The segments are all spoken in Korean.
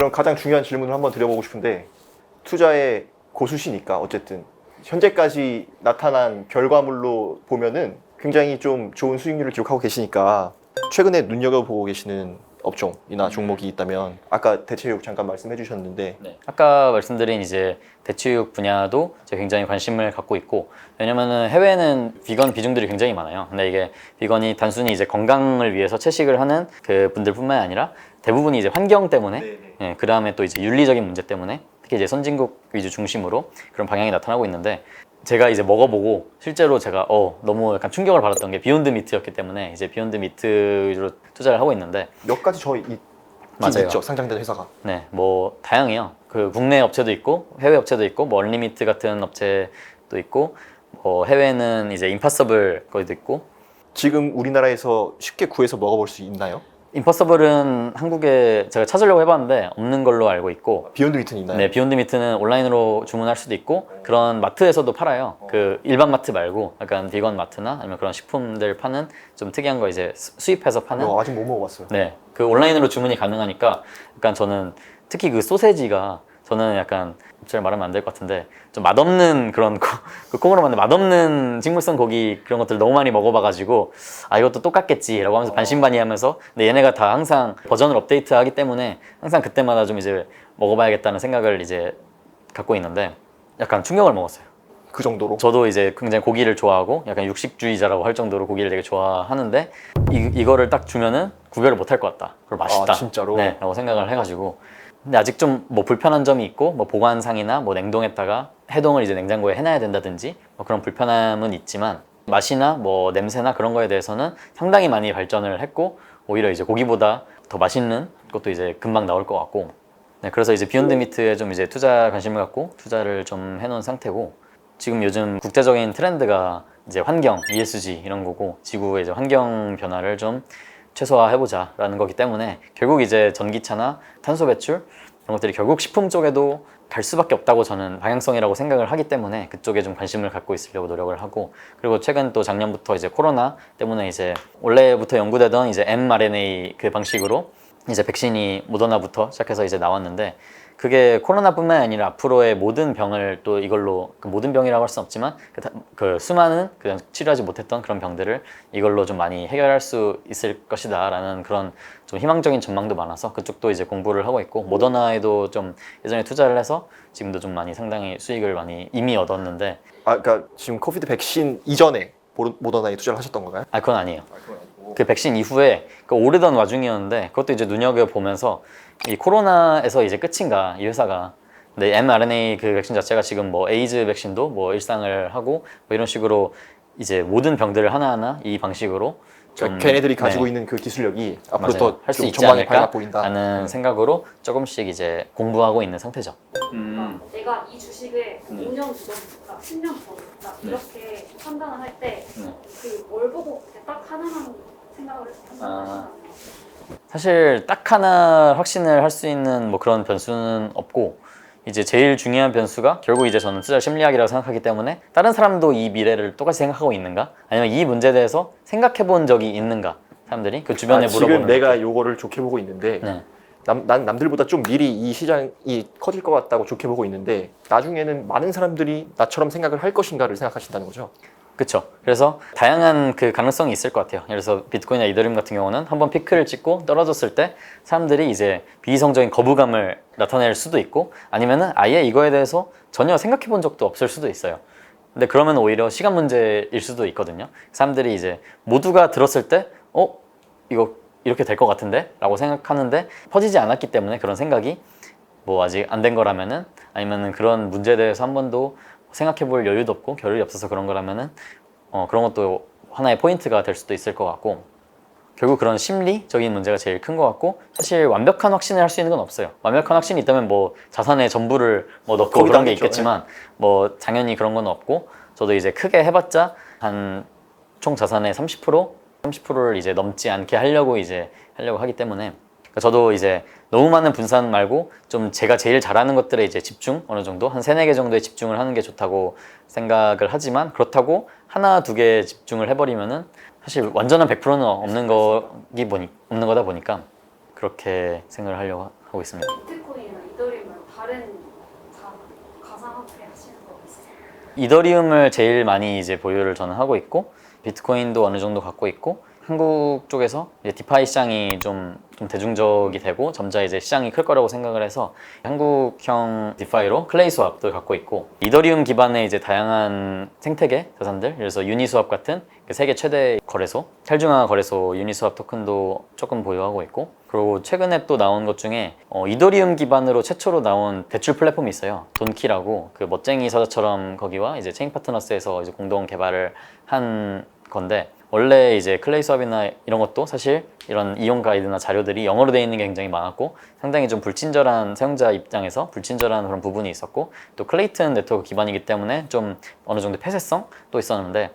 그럼 가장 중요한 질문을 한번 드려보고 싶은데, 투자의 고수시니까 어쨌든 현재까지 나타난 결과물로 보면은 굉장히 좀 좋은 수익률을 기록하고 계시니까 최근에 눈여겨보고 계시는 업종이나 종목이 있다면, 아까 대체육 잠깐 말씀해 주셨는데 네. 아까 말씀드린 이제 대체육 분야도 제가 굉장히 관심을 갖고 있고, 왜냐면은 해외는 비건 비중들이 굉장히 많아요. 근데 이게 비건이 단순히 이제 건강을 위해서 채식을 하는 그 분들뿐만 아니라 대부분이 이제 환경 때문에, 예, 그 다음에 또 이제 윤리적인 문제 때문에 특히 이제 선진국 위주 중심으로 그런 방향이 나타나고 있는데, 제가 이제 먹어보고 실제로 제가 너무 약간 충격을 받았던 게 비욘드 미트였기 때문에 이제 비욘드 미트 위주로 투자를 하고 있는데, 몇 가지 맞아요. 있죠, 상장된 회사가. 네, 뭐 다양해요. 그 국내 업체도 있고 해외 업체도 있고, 뭐 얼리미트 같은 업체도 있고, 뭐 해외는 이제 임파서블 거기도 있고. 지금 우리나라에서 쉽게 구해서 먹어볼 수 있나요? 임파서블은 한국에 제가 찾으려고 해봤는데 없는 걸로 알고 있고, 비욘드 미트는 있나요? 네, 비욘드 미트는 온라인으로 주문할 수도 있고 그런 마트에서도 팔아요. 그 일반 마트 말고 약간 비건 마트나 아니면 그런 식품들 파는 좀 특이한 거 이제 수입해서 파는. 아직 못 먹어봤어요. 네, 그 온라인으로 주문이 가능하니까 약간 저는 특히 그 소세지가, 저는 약간 잘 말하면 안 될 것 같은데 좀 맛없는 그런 그 콩으로 만든 맛없는 식물성 고기 그런 것들 너무 많이 먹어봐가지고 이것도 똑같겠지라고 하면서 반신반의하면서, 근데 얘네가 다 항상 버전을 업데이트하기 때문에 항상 그때마다 좀 이제 먹어봐야겠다는 생각을 이제 갖고 있는데 약간 충격을 먹었어요. 그 정도로? 저도 이제 굉장히 고기를 좋아하고 약간 육식주의자라고 할 정도로 고기를 되게 좋아하는데 이거를 딱 주면은 구별을 못 할 것 같다. 그리고 맛있다. 진짜로? 네, 라고 생각을 해가지고. 근데 아직 좀 뭐 불편한 점이 있고, 뭐 보관상이나 뭐 냉동했다가 해동을 이제 냉장고에 해놔야 된다든지 뭐 그런 불편함은 있지만, 맛이나 뭐 냄새나 그런 거에 대해서는 상당히 많이 발전을 했고, 오히려 이제 고기보다 더 맛있는 것도 이제 금방 나올 것 같고. 네, 그래서 이제 비욘드 미트에 좀 이제 투자 관심을 갖고 투자를 좀 해놓은 상태고, 지금 요즘 국제적인 트렌드가 이제 환경, ESG 이런 거고, 지구의 이제 환경 변화를 좀 최소화해보자 라는 거기 때문에 결국 이제 전기차나 탄소 배출 이런 것들이 결국 식품 쪽에도 갈 수밖에 없다고 저는 방향성이라고 생각을 하기 때문에 그쪽에 좀 관심을 갖고 있으려고 노력을 하고, 그리고 최근 또 작년부터 이제 코로나 때문에 이제 원래부터 연구되던 이제 mRNA 그 방식으로 이제 백신이 모더나부터 시작해서 이제 나왔는데, 그게 코로나뿐만 아니라 앞으로의 모든 병을 또 이걸로, 모든 병이라고 할 수는 없지만 그 수많은 그냥 치료하지 못했던 그런 병들을 이걸로 좀 많이 해결할 수 있을 것이다 라는 그런 좀 희망적인 전망도 많아서 그쪽도 이제 공부를 하고 있고, 모더나에도 좀 예전에 투자를 해서 지금도 좀 많이 상당히 수익을 많이 이미 얻었는데. 그러니까 지금 코비드 백신 이전에 모더나에 투자를 하셨던 건가요? 그건 아니에요. 그 백신 이후에 그 오르던 와중이었는데, 그것도 이제 눈여겨보면서 이 코로나에서 이제 끝인가 이 회사가. 근데 mRNA 그 백신 자체가 지금 뭐 에이즈 백신도 뭐 일상을 하고 뭐 이런 식으로 이제 모든 병들을 하나하나 이 방식으로 좀, 걔네들이 가지고 네, 있는 그 기술력이 앞으로 맞아요. 더 할 수 좀 있지 전망이 않을까 밝아 보인다. 라는 생각으로 조금씩 이제 공부하고 있는 상태죠. 내가 이 주식을 5년 묻어둘까 10년 묻어둘까 이렇게 판단을 할 때 그 뭘 보고 딱 하나만 생각을 한다면 사실 딱 하나 확신을 할 수 있는 뭐 그런 변수는 없고, 이제 제일 중요한 변수가 결국 이제 저는 투자 심리학이라고 생각하기 때문에 다른 사람도 이 미래를 똑같이 생각하고 있는가, 아니면 이 문제에 대해서 생각해 본 적이 있는가, 사람들이 그 주변에 물어보는. 지금 내가 요거를 좋게 보고 있는데 네. 난 남들보다 좀 미리 이 시장이 커질 것 같다고 좋게 보고 있는데, 나중에는 많은 사람들이 나처럼 생각을 할 것인가를 생각하신다는 거죠. 그렇죠. 그래서 다양한 그 가능성이 있을 것 같아요. 예를 들어서 비트코인이나 이더리움 같은 경우는 한번 피크를 찍고 떨어졌을 때 사람들이 이제 비이성적인 거부감을 나타낼 수도 있고, 아니면은 아예 이거에 대해서 전혀 생각해 본 적도 없을 수도 있어요. 근데 그러면 오히려 시간 문제일 수도 있거든요. 사람들이 이제 모두가 들었을 때 이거 이렇게 될 것 같은데? 라고 생각하는데 퍼지지 않았기 때문에 그런 생각이 뭐 아직 안 된 거라면은, 아니면은 그런 문제에 대해서 한 번도 생각해 볼 여유도 없고 겨를이 없어서 그런 거라면은 그런 것도 하나의 포인트가 될 수도 있을 것 같고, 결국 그런 심리적인 문제가 제일 큰 것 같고, 사실 완벽한 확신을 할 수 있는 건 없어요. 완벽한 확신이 있다면 뭐 자산의 전부를 뭐 넣고 그런 게 있겠지만 뭐 당연히 그런 건 없고, 저도 이제 크게 해봤자 한 총 자산의 30%를 이제 넘지 않게 하려고 하기 때문에, 저도 이제 너무 많은 분산 말고 좀 제가 제일 잘하는 것들에 이제 집중, 어느 정도 한 3, 4개 정도에 집중을 하는 게 좋다고 생각을 하지만, 그렇다고 하나, 두 개에 집중을 해버리면은 사실 완전한 100%는 없는 거다 보니까 그렇게 생각을 하려고 하고 있습니다. 비트코인 이더리움을 제일 많이 이제 보유를 저는 하고 있고 비트코인도 어느 정도 갖고 있고 한국 쪽에서 이제 디파이 시장이 좀 대중적이 되고 점차 이제 시장이 클 거라고 생각을 해서 한국형 디파이로 클레이 수합도 갖고 있고 이더리움 기반의 이제 다양한 생태계 자산들 그래서 유니스왑 같은 세계 최대 거래소 탈중앙화 거래소 유니스왑 토큰도 조금 보유하고 있고 그리고 최근에 또 나온 것 중에 이더리움 기반으로 최초로 나온 대출 플랫폼이 있어요. 돈키라고 그 멋쟁이 서자처럼 거기와 이제 체인 파트너스에서 이제 공동 개발을 한 건데 원래 이제 클레이 수업이나 이런 것도 사실 이런 이용 가이드나 자료들이 영어로 되어 있는 게 굉장히 많았고 상당히 좀 불친절한 사용자 입장에서 불친절한 그런 부분이 있었고 또 클레이튼 네트워크 기반이기 때문에 좀 어느 정도 폐쇄성도 있었는데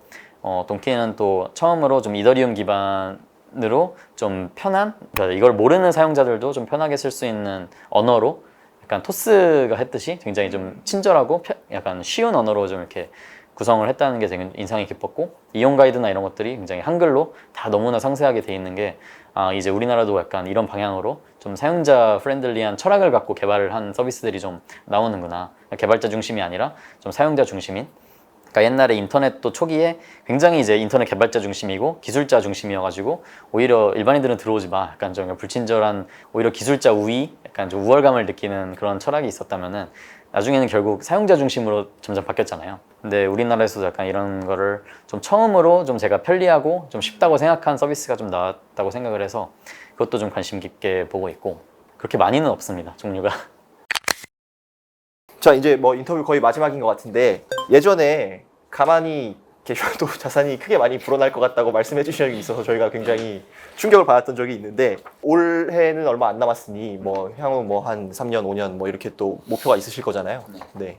돈키는 또 처음으로 좀 이더리움 기반으로 좀 편한 그러니까 이걸 모르는 사용자들도 좀 편하게 쓸 수 있는 언어로 약간 토스가 했듯이 굉장히 좀 친절하고 약간 쉬운 언어로 좀 이렇게 구성을 했다는 게 되게 인상이 깊었고 이용 가이드나 이런 것들이 굉장히 한글로 다 너무나 상세하게 돼 있는 게 이제 우리나라도 약간 이런 방향으로 좀 사용자 프렌들리한 철학을 갖고 개발을 한 서비스들이 좀 나오는구나. 개발자 중심이 아니라 좀 사용자 중심인 그러니까 옛날에 인터넷도 초기에 굉장히 이제 인터넷 개발자 중심이고 기술자 중심이어가지고 오히려 일반인들은 들어오지 마 약간 좀 불친절한 오히려 기술자 우위 약간 좀 우월감을 느끼는 그런 철학이 있었다면은 나중에는 결국 사용자 중심으로 점점 바뀌었잖아요. 근데 우리나라에서도 약간 이런 거를 좀 처음으로 좀 제가 편리하고 좀 쉽다고 생각한 서비스가 좀 나왔다고 생각을 해서 그것도 좀 관심 깊게 보고 있고 그렇게 많이는 없습니다, 종류가. 자, 이제 뭐 인터뷰 거의 마지막인 것 같은데 예전에 가만히 계셔도 자산이 크게 많이 불어날 것 같다고 말씀해 주신 적이 있어서 저희가 굉장히 충격을 받았던 적이 있는데 올해는 얼마 안 남았으니 뭐 향후 뭐 한 3년, 5년 뭐 이렇게 또 목표가 있으실 거잖아요. 네.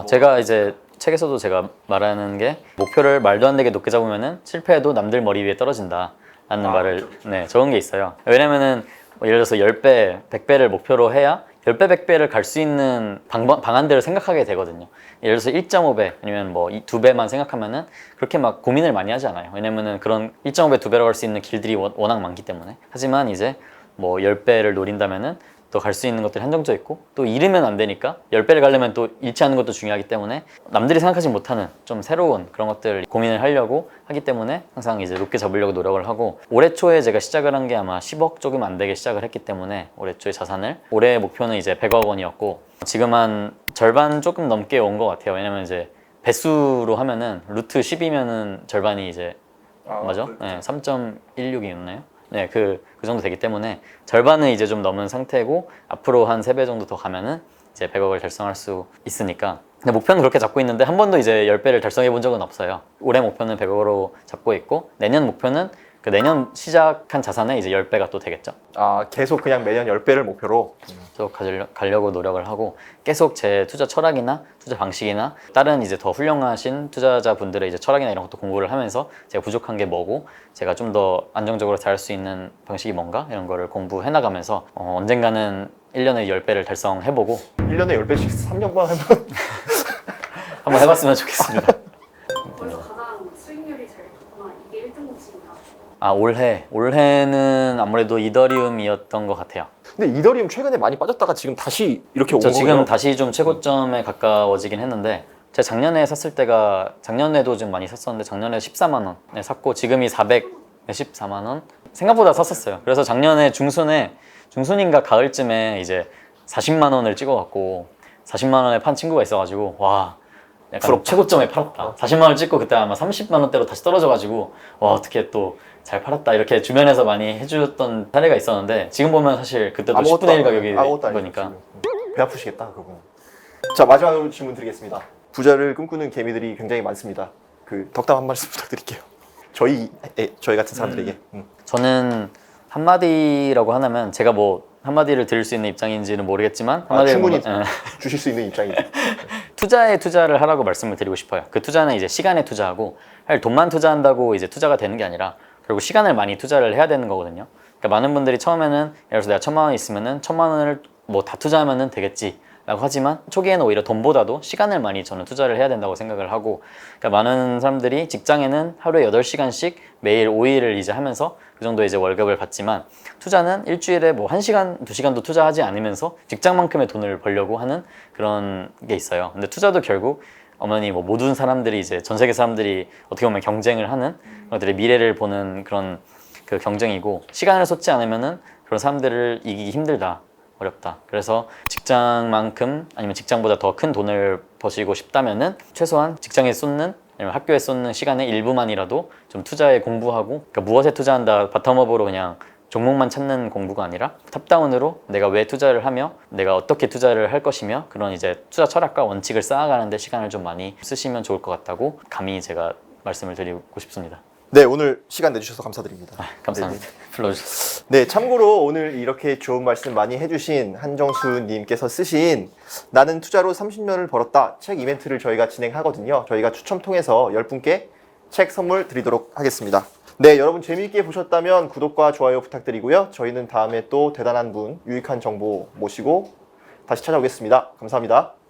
제가 이제 책에서도 제가 말하는 게 목표를 말도 안 되게 높게 잡으면은 실패해도 남들 머리 위에 떨어진다 라는 말을 그렇죠. 적은 게 있어요. 왜냐면은 뭐 예를 들어서 10배, 100배를 목표로 해야 10배, 100배를 갈 수 있는 방안들을 생각하게 되거든요. 예를 들어서 1.5배 아니면 뭐 2배만 생각하면은 그렇게 막 고민을 많이 하지 않아요. 왜냐면은 그런 1.5배, 2배로 갈 수 있는 길들이 워낙 많기 때문에. 하지만 이제 뭐 10배를 노린다면은 또 갈 수 있는 것들이 한정져 있고 또 잃으면 안 되니까 10배를 가려면 또 잃지 않는 것도 중요하기 때문에 남들이 생각하지 못하는 좀 새로운 그런 것들 고민을 하려고 하기 때문에 항상 이제 높게 잡으려고 노력을 하고 올해 초에 제가 시작을 한 게 아마 10억 조금 안 되게 시작을 했기 때문에 올해 초에 자산을 올해 목표는 이제 100억 원이었고 지금 한 절반 조금 넘게 온 것 같아요. 왜냐면 이제 배수로 하면은 루트 10이면은 절반이 이제 맞아? 네, 3.16이었나요? 네, 그 정도 되기 때문에 절반은 이제 좀 넘은 상태고 앞으로 한 3배 정도 더 가면은 이제 100억을 달성할 수 있으니까 근데 목표는 그렇게 잡고 있는데 한 번도 이제 10배를 달성해 본 적은 없어요. 올해 목표는 100억으로 잡고 있고 내년 목표는 그 내년 시작한 자산의 이제 10배가 또 되겠죠. 계속 그냥 매년 10배를 목표로 계속 가려고 노력을 하고 계속 제 투자 철학이나 투자 방식이나 다른 이제 더 훌륭하신 투자자분들의 이제 철학이나 이런 것도 공부를 하면서 제가 부족한 게 뭐고 제가 좀 더 안정적으로 잘할 수 있는 방식이 뭔가 이런 거를 공부해 나가면서 언젠가는 1년에 10배를 달성해보고 1년에 10배씩 3년만 하면 한번 해봤으면 좋겠습니다. 그래서 가장 수익률이 제일 좋구나 이게 1등급입니다. 올해는 아무래도 이더리움이었던 것 같아요. 근데 이더리움 최근에 많이 빠졌다가 지금 다시 이렇게 온 저 거예요? 지금 다시 좀 최고점에 가까워지긴 했는데 제가 작년에 샀을 때가 작년에도 좀 많이 샀었는데 작년에 14만 원에 샀고 지금이 414만 원 생각보다 샀었어요. 그래서 작년에 중순인가 가을쯤에 이제 40만 원을 찍어갖고 40만 원에 판 친구가 있어가지고 와 약간 부럽다. 최고점에 팔았다. 40만 원을 찍고 그때 아마 30만 원대로 다시 떨어져가지고 와 어떻게 또 잘 팔았다 이렇게 주변에서 많이 해줬던 사례가 있었는데 지금 보면 사실 그때도 10분의 1 가격이 아무것도 아니죠, 거니까 지금. 배 아프시겠다 그분. 자, 마지막으로 질문 드리겠습니다. 부자를 꿈꾸는 개미들이 굉장히 많습니다. 그 덕담 한 말씀 부탁드릴게요. 저희 같은 사람들에게. 저는 한마디라고 하면 제가 뭐 한마디를 드릴 수 있는 입장인지는 모르겠지만 한마디를 충분히 뭔가, 주실 수 있는 입장입니다. 투자를 하라고 말씀을 드리고 싶어요. 그 투자는 이제 시간에 투자하고 사실 돈만 투자한다고 이제 투자가 되는 게 아니라 결국 시간을 많이 투자를 해야 되는 거거든요. 그러니까 많은 분들이 처음에는 예를 들어서 내가 1,000만 원 있으면은 1,000만 원을 뭐 다 투자하면은 되겠지 라고 하지만 초기에는 오히려 돈보다도 시간을 많이 저는 투자를 해야 된다고 생각을 하고 그러니까 많은 사람들이 직장에는 하루에 8시간씩 매일 5일을 이제 하면서 그 정도 이제 월급을 받지만 투자는 일주일에 뭐 1시간, 2시간도 투자하지 않으면서 직장만큼의 돈을 벌려고 하는 그런 게 있어요. 근데 투자도 결국 어머니 뭐 모든 사람들이 이제 전 세계 사람들이 어떻게 보면 경쟁을 하는 것들의 미래를 보는 그런 그 경쟁이고 시간을 쏟지 않으면은 그런 사람들을 이기기 힘들다. 어렵다. 그래서 직장만큼 아니면 직장보다 더 큰 돈을 버시고 싶다면은 최소한 직장에 쏟는 아니면 학교에 쏟는 시간의 일부만이라도 좀 투자에 공부하고 그러니까 무엇에 투자한다 바텀업으로 그냥 종목만 찾는 공부가 아니라 탑다운으로 내가 왜 투자를 하며 내가 어떻게 투자를 할 것이며 그런 이제 투자 철학과 원칙을 쌓아가는 데 시간을 좀 많이 쓰시면 좋을 것 같다고 감히 제가 말씀을 드리고 싶습니다. 네, 오늘 시간 내주셔서 감사드립니다. 감사합니다. 불러주셔서. 네, 참고로 오늘 이렇게 좋은 말씀 많이 해주신 한정수님께서 쓰신 나는 투자로 30년을 벌었다 책 이벤트를 저희가 진행하거든요. 저희가 추첨 통해서 10분께 책 선물 드리도록 하겠습니다. 네, 여러분 재미있게 보셨다면 구독과 좋아요 부탁드리고요. 저희는 다음에 또 대단한 분, 유익한 정보 모시고 다시 찾아오겠습니다. 감사합니다.